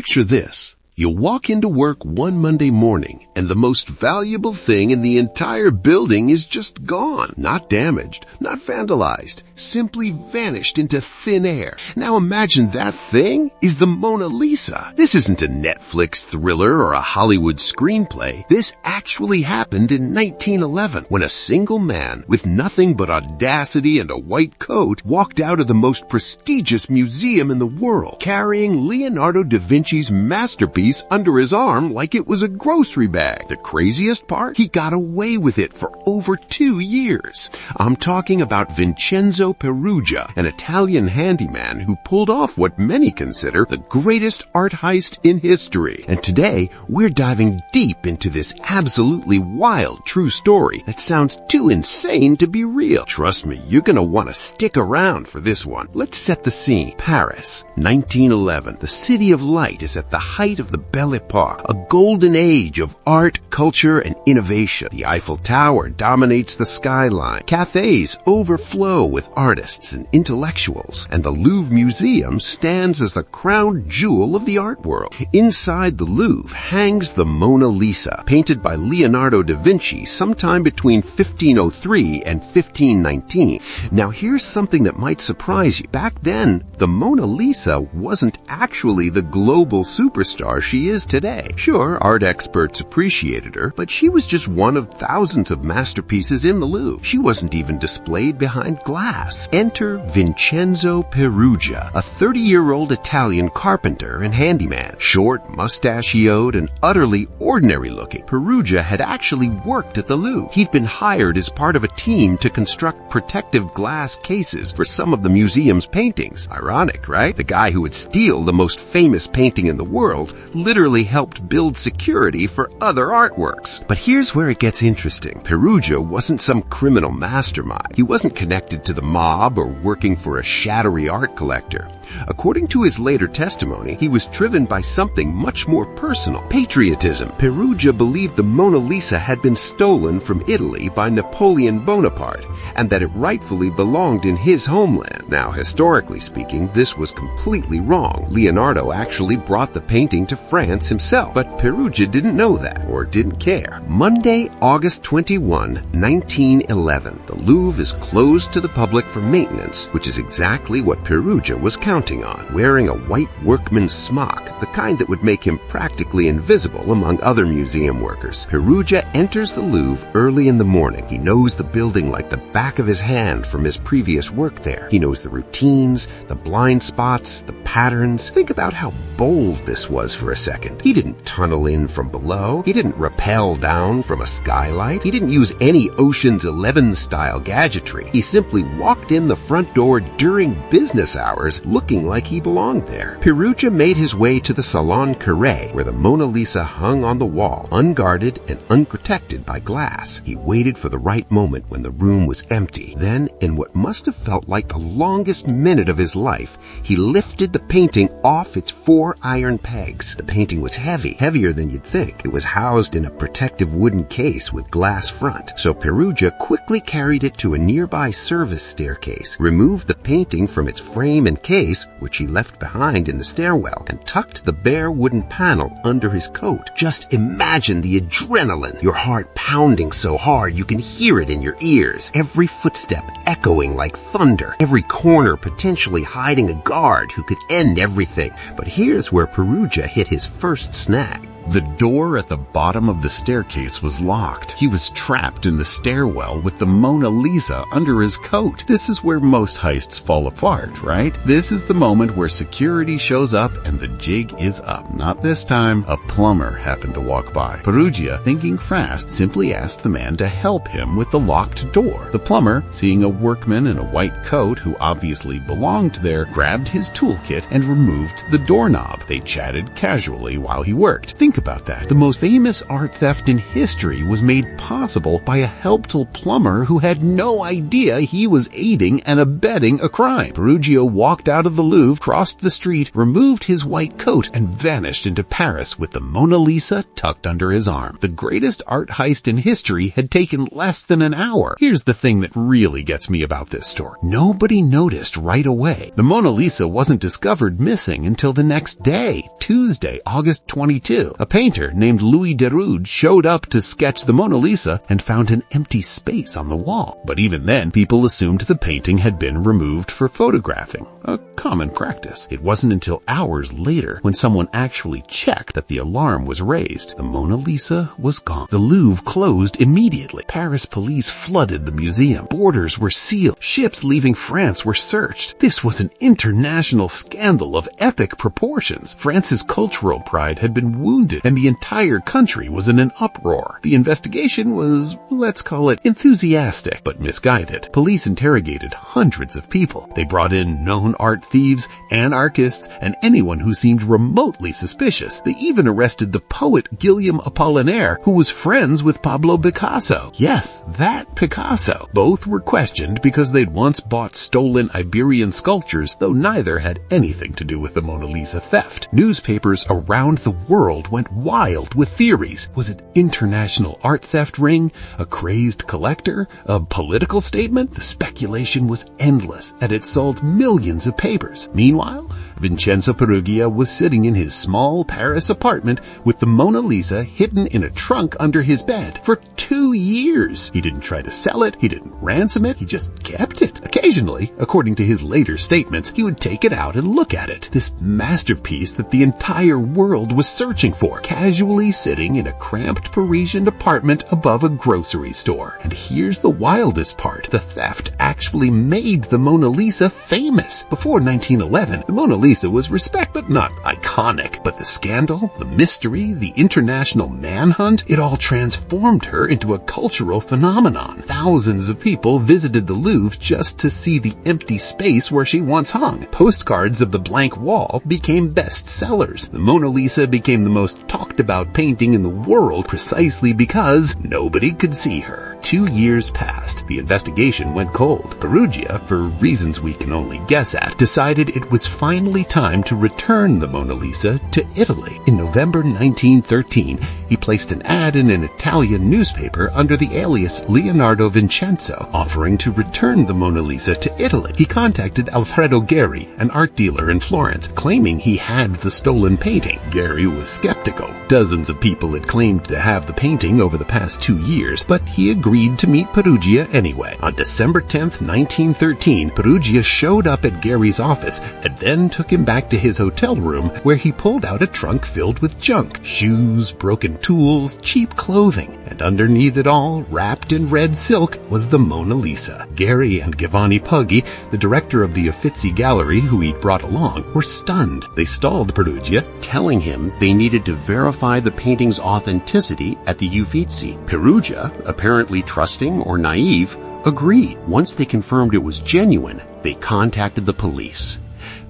Picture this. You walk into work one Monday morning, and the most valuable thing in the entire building is just gone. Not damaged, not vandalized, simply vanished into thin air. Now imagine that thing is the Mona Lisa. This isn't a Netflix thriller or a Hollywood screenplay. This actually happened in 1911, when a single man with nothing but audacity and a white coat walked out of the most prestigious museum in the world, carrying Leonardo da Vinci's masterpiece under his arm like it was a grocery bag. The craziest part? He got away with it for over 2 years. I'm talking about Vincenzo Peruggia, an Italian handyman who pulled off what many consider the greatest art heist in history. And today, we're diving deep into this absolutely wild true story that sounds too insane to be real. Trust me, you're gonna want to stick around for this one. Let's set the scene. Paris, 1911. The City of Light is at the height of the Belle Epoque, a golden age of art, culture, and innovation. The Eiffel Tower dominates the skyline. Cafes overflow with artists and intellectuals, and the Louvre Museum stands as the crown jewel of the art world. Inside the Louvre hangs the Mona Lisa, painted by Leonardo da Vinci sometime between 1503 and 1519. Now here's something that might surprise you. Back then, the Mona Lisa wasn't actually the global superstar she is today. Sure, art experts appreciated her, but she was just one of thousands of masterpieces in the Louvre. She wasn't even displayed behind glass. Enter Vincenzo Peruggia, a 30-year-old Italian carpenter and handyman. Short, mustachioed, and utterly ordinary looking, Peruggia had actually worked at the Louvre. He'd been hired as part of a team to construct protective glass cases for some of the museum's paintings. Ironic, right? The guy who would steal the most famous painting in the world literally helped build security for other artworks. But here's where it gets interesting. Peruggia wasn't some criminal mastermind. He wasn't connected to the mob or working for a shadowy art collector. According to his later testimony, he was driven by something much more personal: patriotism. Peruggia believed the Mona Lisa had been stolen from Italy by Napoleon Bonaparte, and that it rightfully belonged in his homeland. Now, historically speaking, this was completely wrong. Leonardo actually brought the painting to France himself, but Peruggia didn't know that, or didn't care. Monday, August 21, 1911. The Louvre is closed to the public for maintenance, which is exactly what Peruggia was counting on. Wearing a white workman's smock, the kind that would make him practically invisible among other museum workers, Peruggia enters the Louvre early in the morning. He knows the building like the back of his hand from his previous work there. He knows the routines, the blind spots, the patterns. Think about how bold this was for a second. He didn't tunnel in from below. He didn't rappel down from a skylight. He didn't use any Ocean's 11 style gadgetry. He simply walked in the front door during business hours looking like he belonged there. Peruggia made his way to the Salon Carré, where the Mona Lisa hung on the wall, unguarded and unprotected by glass. He waited for the right moment when the room was empty. Then, in what must have felt like the longest minute of his life, he lifted the painting off its 4 iron pegs. The painting was heavy, heavier than you'd think. It was housed in a protective wooden case with glass front, so Peruggia quickly carried it to a nearby service staircase, removed the painting from its frame and case, which he left behind in the stairwell, and tucked the bare wooden panel under his coat. Just imagine the adrenaline, your heart pounding so hard you can hear it in your ears, every footstep echoing like thunder, every corner potentially hiding a guard who could end everything. But here's where Peruggia hit his first snag. The door at the bottom of the staircase was locked. He was trapped in the stairwell with the Mona Lisa under his coat. This is where most heists fall apart, right? This is the moment where security shows up and the jig is up. Not this time. A plumber happened to walk by. Peruggia, thinking fast, simply asked the man to help him with the locked door. The plumber, seeing a workman in a white coat who obviously belonged there, grabbed his toolkit and removed the doorknob. They chatted casually while he worked. Think Think about that. The most famous art theft in history was made possible by a helpful plumber who had no idea he was aiding and abetting a crime. Peruggia walked out of the Louvre, crossed the street, removed his white coat, and vanished into Paris with the Mona Lisa tucked under his arm. The greatest art heist in history had taken less than an hour. Here's the thing that really gets me about this story. Nobody noticed right away. The Mona Lisa wasn't discovered missing until the next day, Tuesday, August 22. A painter named Louis Derude showed up to sketch the Mona Lisa and found an empty space on the wall. But even then, people assumed the painting had been removed for photographing, a common practice. It wasn't until hours later when someone actually checked that the alarm was raised. The Mona Lisa was gone. The Louvre closed immediately. Paris police flooded the museum. Borders were sealed. Ships leaving France were searched. This was an international scandal of epic proportions. France's cultural pride had been wounded, and the entire country was in an uproar. The investigation was, let's call it, enthusiastic, but misguided. Police interrogated hundreds of people. They brought in known art thieves, anarchists, and anyone who seemed remotely suspicious. They even arrested the poet Guillaume Apollinaire, who was friends with Pablo Picasso. Yes, that Picasso. Both were questioned because they'd once bought stolen Iberian sculptures, though neither had anything to do with the Mona Lisa theft. Newspapers around the world went wild with theories. Was it international art theft ring? A crazed collector? A political statement? The speculation was endless, and it sold millions of papers. Meanwhile, Vincenzo Peruggia was sitting in his small Paris apartment with the Mona Lisa hidden in a trunk under his bed for 2 years. He didn't try to sell it. He didn't ransom it. He just kept it. Occasionally, according to his later statements, he would take it out and look at it. This masterpiece that the entire world was searching for, casually sitting in a cramped Parisian apartment above a grocery store. And here's the wildest part. The theft actually made the Mona Lisa famous. Before 1911, the Mona Lisa was respected but not iconic. But the scandal, the mystery, the international manhunt, it all transformed her into a cultural phenomenon. Thousands of people visited the Louvre just to see the empty space where she once hung. Postcards of the blank wall became bestsellers. The Mona Lisa became the most talked about painting in the world precisely because nobody could see her. 2 years passed. The investigation went cold. Peruggia, for reasons we can only guess at, decided it was finally time to return the Mona Lisa to Italy. In November 1913, he placed an ad in an Italian newspaper under the alias Leonardo Vincenzo, offering to return the Mona Lisa to Italy. He contacted Alfredo Geri, an art dealer in Florence, claiming he had the stolen painting. Geri was skeptical. Dozens of people had claimed to have the painting over the past 2 years, but he agreed to meet Peruggia anyway. On December 10th, 1913, Peruggia showed up at Geri's office and then took him back to his hotel room, where he pulled out a trunk filled with junk, shoes, broken tools, cheap clothing, and underneath it all, wrapped in red silk, was the Mona Lisa. Geri and Giovanni Poggi, the director of the Uffizi Gallery who he'd brought along, were stunned. They stalled Peruggia, telling him they needed to verify the painting's authenticity at the Uffizi. Peruggia, apparently trusting or naive, agreed. Once they confirmed it was genuine, they contacted the police.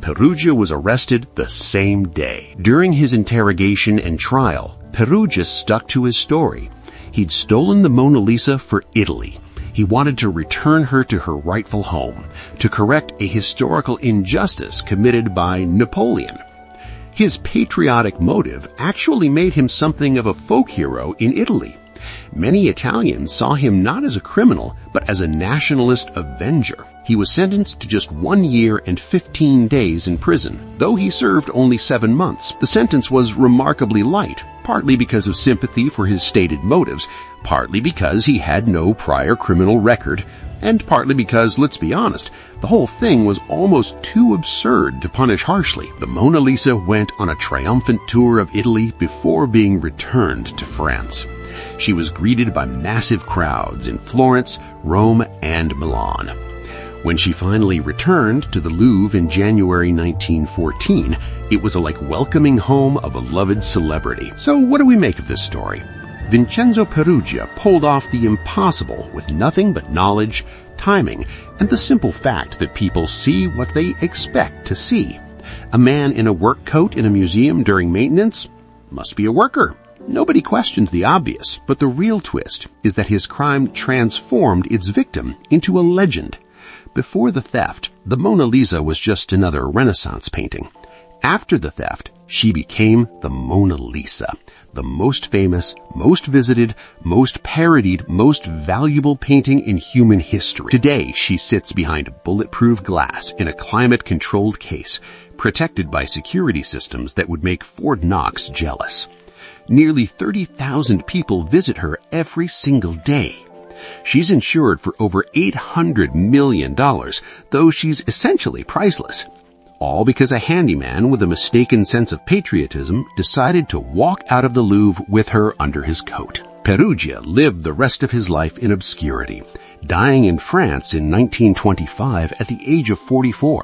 Peruggia was arrested the same day. During his interrogation and trial, Peruggia stuck to his story. He'd stolen the Mona Lisa for Italy. He wanted to return her to her rightful home, to correct a historical injustice committed by Napoleon. His patriotic motive actually made him something of a folk hero in Italy. Many Italians saw him not as a criminal, but as a nationalist avenger. He was sentenced to just 1 year and 15 days in prison, though he served only 7 months. The sentence was remarkably light, partly because of sympathy for his stated motives, partly because he had no prior criminal record, and partly because, let's be honest, the whole thing was almost too absurd to punish harshly. The Mona Lisa went on a triumphant tour of Italy before being returned to France. She was greeted by massive crowds in Florence, Rome, and Milan. When she finally returned to the Louvre in January 1914, it was like welcoming home a beloved celebrity. So what do we make of this story? Vincenzo Peruggia pulled off the impossible with nothing but knowledge, timing, and the simple fact that people see what they expect to see. A man in a work coat in a museum during maintenance? must be a worker. Nobody questions the obvious, but the real twist is that his crime transformed its victim into a legend. Before the theft, the Mona Lisa was just another Renaissance painting. After the theft, she became the Mona Lisa, the most famous, most visited, most parodied, most valuable painting in human history. Today, she sits behind bulletproof glass in a climate-controlled case, protected by security systems that would make Fort Knox jealous. Nearly 30,000 people visit her every single day. She's insured for over $800 million, though she's essentially priceless. All because a handyman with a mistaken sense of patriotism decided to walk out of the Louvre with her under his coat. Peruggia lived the rest of his life in obscurity, dying in France in 1925 at the age of 44.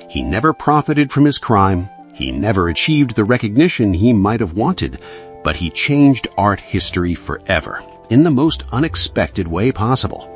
He never profited from his crime. He never achieved the recognition he might have wanted, but he changed art history forever in the most unexpected way possible.